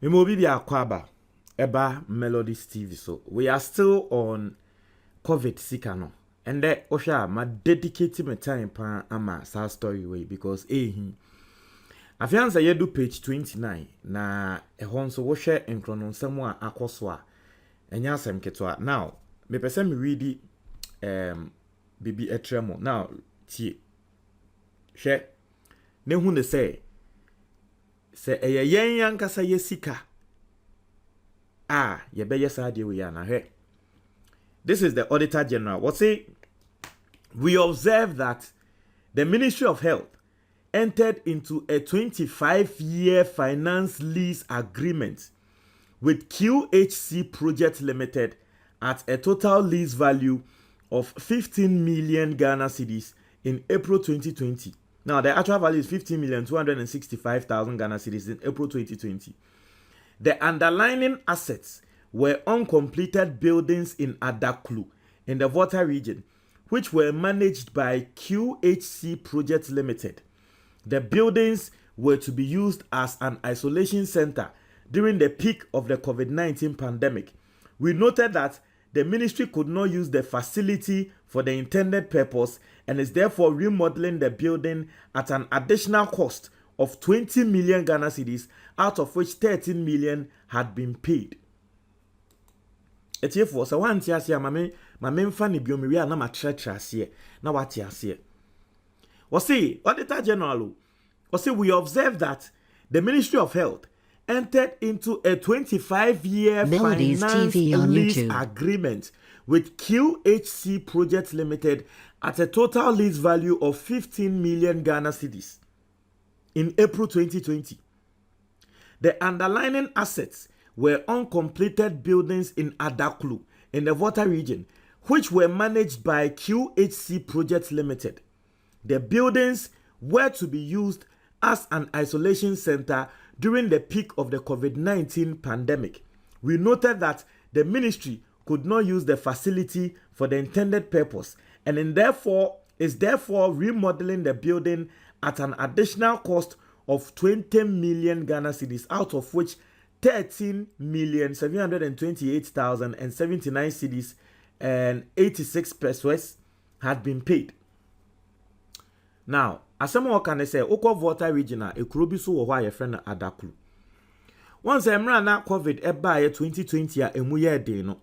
Mimobi bi akwaba eba Melodies TV. So we are still on COVID sikano. And that osha ma dedicate my time pa ama sa story way because I feel say you do page 29 na ehon so wo share enkrono nsɛm a akoso a enya asɛm ketwa. Now me pese me read bibi etremo. Now tie hwɛ ne hu ne say eye yen yankasa yesika ye be yesa de we na hwɛ. This is the Auditor General. What say? We observe that the Ministry of Health entered into a 25-year finance lease agreement with QHC Project Limited at a total lease value of 15 million Ghana cedis in April 2020. Now, the actual value is 15,265,000 Ghana cedis in April 2020. The underlying assets were uncompleted buildings in Adaklu in the Volta region, which were managed by QHC Project Limited. The buildings were to be used as an isolation center during the peak of the COVID-19 pandemic. We noted that the ministry could not use the facility for the intended purpose and is therefore remodeling the building at an additional cost of 20 million Ghana cedis, out of which 13 million had been paid. Etiefo so wan tia sia mame mfa ne biomewi a na matretre ase na wate ase. We say Auditor General, we say we observe that the Ministry of Health entered into a 25-year MELODIES finance TV on lease YouTube. agreement with QHC Project Limited at a total lease value of 15 million Ghana cedis in April 2020. The underlying assets were uncompleted buildings in Adaklu in the Volta region, which were managed by QHC Project Limited. The buildings were to be used as an isolation center during the peak of the COVID-19 pandemic. We noted that the ministry could not use the facility for the intended purpose and is therefore remodeling the building at an additional cost of 20 million Ghana cedis, out of which 13,728,079 cedis and 86 pesos had been paid. Now, as someone can say, Oko Volta regional, a Kurubisu or your friend Adaklu. Once na COVID eba 2020 emu ye de no,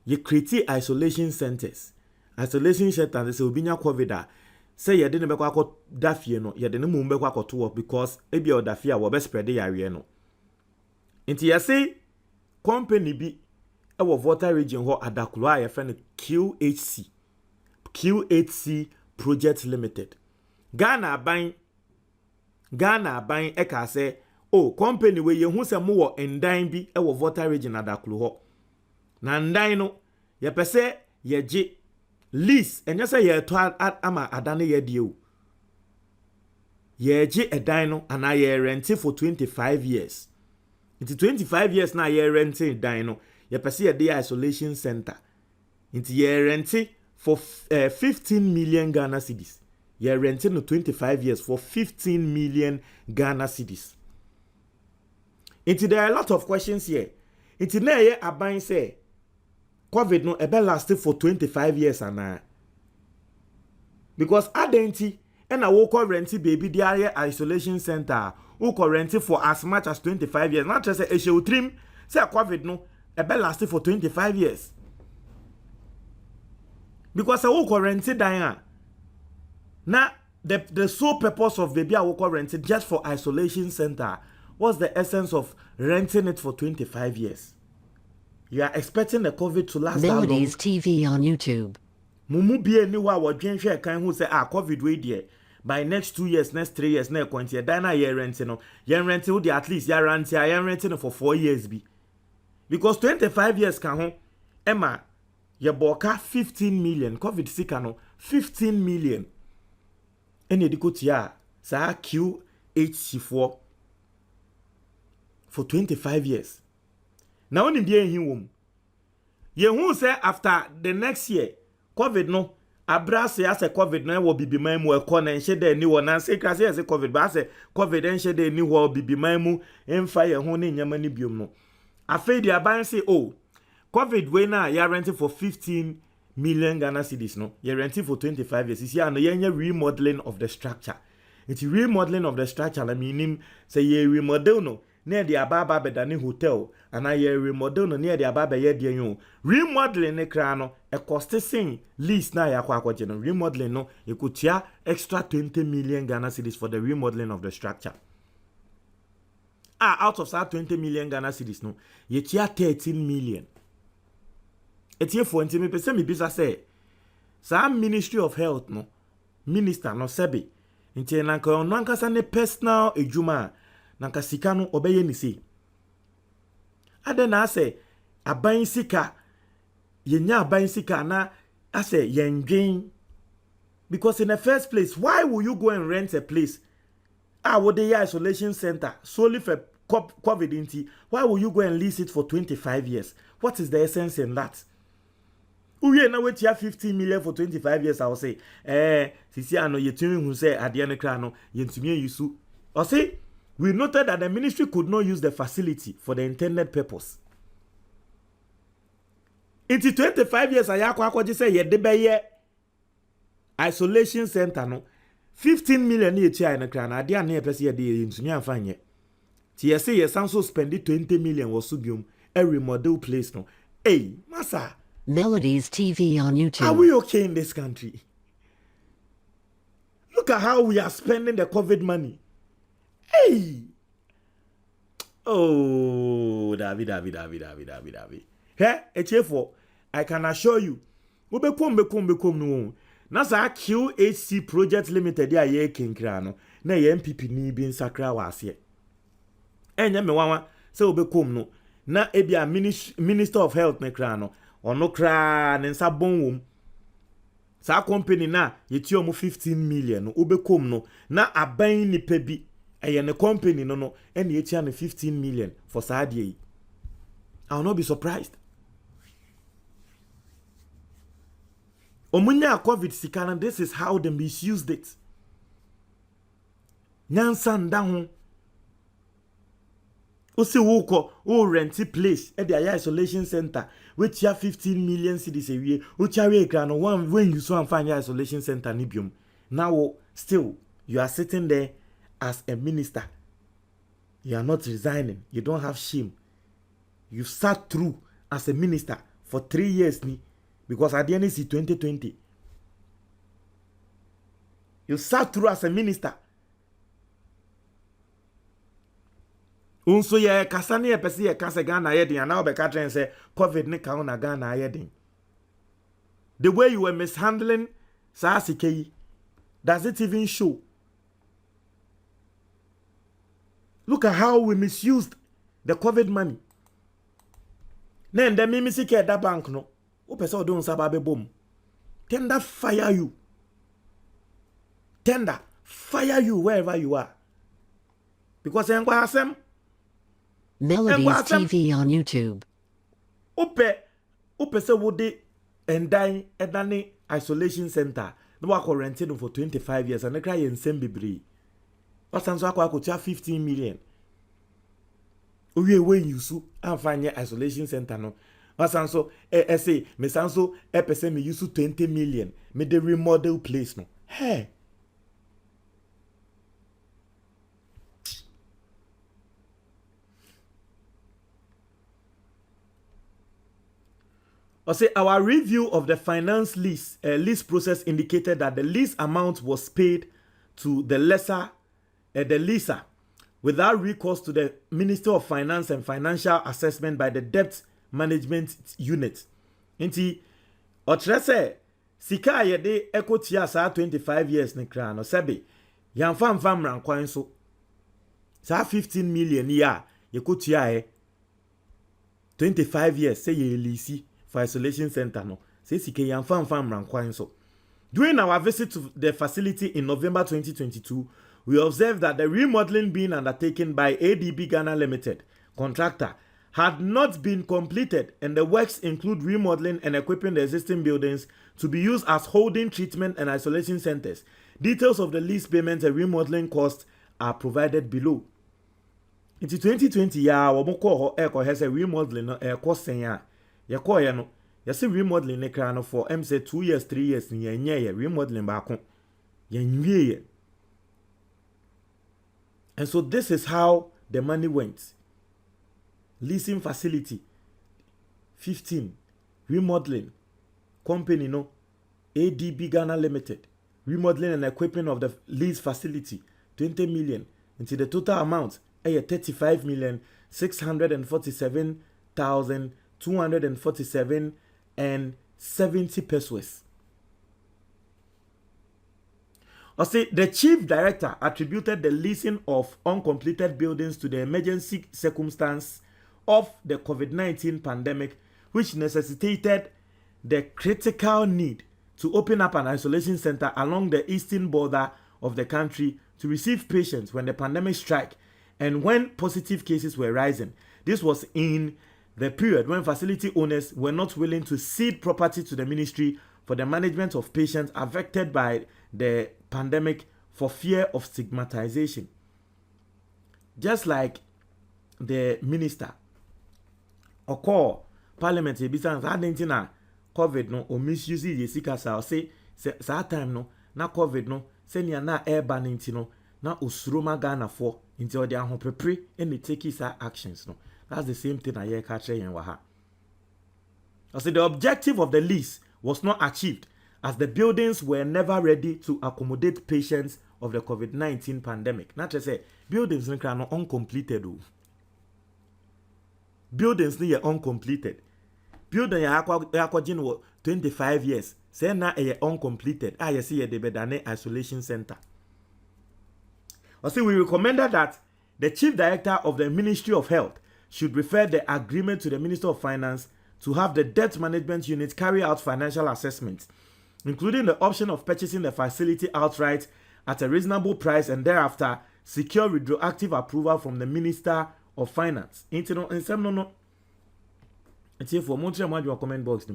ye create isolation centers. Isolation centers say obinya COVID say ye de ne bekwa akọ dafie no, ye de ne mu bekwa akọ to work because ebi o dafie a wo be spread yare no. Inti ya say company bi e wo Volta region ho Adaklu a ye friend QHC Project Limited. Ghana ban eka say company we ye hu se mo wo ndan bi e wo Volta region Adaklu ho. Na ndan no ye pese ye je lease enye say ye to ama adane ye die o. Ye je edan no ana ye rent for 25 years. Into 25 years na ye renting dan no ye pese ye dey isolation center. Into ye renting for 15 million Ghana cedis. Ye renting no 25 years for 15 million Ghana cedis. Into there are a lot of questions here. Into na ye aban say COVID no ebe lasted for 25 years ana. Because adenti and a woko renti baby there isolation center who renti for as much as 25 years. Not just say she will trim say COVID no ebe lasted for 25 years. Because a woko renti dying. Now the sole purpose of baby a woko rented just for isolation center. What's the essence of renting it for 25 years? You are expecting the COVID to last MELODIES TV on YouTube. Mumu be ni wa wadwen hwe kan hu say COVID we there by next 2 years, next 3 years na kwante dana year rent no. Yen rent wo at least ya rent ya yen rent no for 4 years bi. Because 25 years kan ho Emma ye boka 15 million COVID sika no 15 million. Ene dikotia sa QHC4 for 25 years. Now only be in him. Ye who say after the next year, COVID no abrase as a COVID na wo bibiman mu ekọ na nhye da ni wo na se krase as COVID ba as COVID nhye da ni wo bibiman mu emfa ye ho ne nyama ni biom no afei di aban say oh COVID we na ya renting for 15 million Ghana cedis no you renting for 25 years is here no ye remodeling of the structure. It's remodeling of the structure. I mean, say ye remodel no near the ababa bedani hotel, and I ye remodel no near the ababa ye dear you. Remodeling ne crano, a cost sing lease na ya kwa no remodeling no, you could share extra 20 million Ghana cedis for the remodeling of the structure. Out of that 20 million Ghana cedis no, ye share 13 million. It's here for me person me bisa say, some Ministry of Health no, Minister no sebi. Nti nanka ono ankasa ne personal ejuma nanka sika no obeye ni sei ade na ase aban sika yenya aban sika na ase yendwen because in the first place why will you go and rent a place would the isolation center solely for COVID nti why will you go and lease it for 25 years? What is the essence in that? Uye na wait here 15 million for 25 years I will say sisi ano yetumi hu say ade ne kra no yentumi yusu. Or say we noted that the ministry could not use the facility for the intended purpose. Into 25 years ayakwa akwaji say ye de beye isolation center no 15 million ye tia ne kra na ade ane pese ye de yentumi amfanye. Ti ye say ye sanso spend 20 million was subium a remodel place no. Hey, massa Melodies TV on YouTube. are we okay in this country? Look at how we are spending the COVID money. Hey! Oh, David. Hey, HF4, I can assure you, we become no. Nasa QHC Project Limited ya ye kinkrano, na ye MPP ni bin sakra wase. Enya me wawa, se we become no, na ebia Minister of Health ne krano. Ono kra nensa bonwom sa company na yeti omo 15 million no ubekom no na aban nipa bi eye ne company no ene yeti an 15 million for saade yi. I will not be surprised. Omunya COVID sikana, this is how they misused it. Nyansa nda ho Osi woko o renty place at the isolation center which ya 15 million cedis a year. Uchawe grano one when you so and find your isolation center nibium. Now still you are sitting there as a minister. You are not resigning. You don't have shame. You sat through as a minister for 3 years ni because at the end is 2020. You sat through as a minister. Unso ye kasane ye pese ye kase Ghana yedin and now be katren say COVID ne ka na Ghana yedin. The way you were mishandling Sasike, does it even show? Look at how we misused the COVID money. Then the mimisi ke that bank no. O pese o don sababe bom. Tender fire you. Tender fire you wherever you are. Because engwa asem Melodies TV on YouTube. Upe se wode endai edane isolation center. No wako rented for 25 years and nekra yen sembibri. Wasanso wako 15 million. Uye when you su amfanye isolation center no. Wasanso say me sanso pese me use 20 million. Me the remodel place no. Hey. I say our review of the finance lease process indicated that the lease amount was paid to the leaser without recourse to the Minister of Finance and Financial Assessment by the Debt Management Unit. Inti otrese sika yede ekotia sa 25 years ne kra no sebe yamfa rankwan so sa 15 million ya yekotia 25 years say ye lease for isolation center no say sike yamfa rankwan so. During our visit to the facility in November 2022, we observed that the remodeling being undertaken by ADB Ghana Limited contractor had not been completed, and the works include remodeling and equipping the existing buildings to be used as holding, treatment, and isolation centers. Details of the lease payment and remodeling costs are provided below. In 2020, we call has a remodeling cost no. You see remodeling ne kra for say 2 years, 3 years ni remodeling baako. And so this is how the money went. Leasing facility 15, remodeling company no ADB Ghana Limited, remodeling and equipping of the lease facility 20 million, into the total amount 35,647,247 and 70 pesos. I say the chief director attributed the leasing of uncompleted buildings to the emergency circumstance of the COVID-19 pandemic, which necessitated the critical need to open up an isolation center along the eastern border of the country to receive patients when the pandemic struck and when positive cases were rising. This was in the period when facility owners were not willing to cede property to the ministry for the management of patients affected by the pandemic for fear of stigmatization. Just like the minister or call parliament ebisa na COVID no o misuse the sika sa say that time no na COVID no senior na air ban no na osuroma Ghana for until they are prepare and they take his actions no. That's the same thing I hear catch yen wa ha. I say the objective of the lease was not achieved as the buildings were never ready to accommodate patients of the COVID-19 pandemic. Not to say buildings are uncompleted. Buildings are uncompleted. Building are 25 years. Say na uncompleted. I see the bedane isolation center. I say we recommended that the chief director of the Ministry of Health should refer the agreement to the Minister of Finance to have the debt management unit carry out financial assessments, including the option of purchasing the facility outright at a reasonable price and thereafter secure retroactive approval from the Minister of Finance. For more comment box.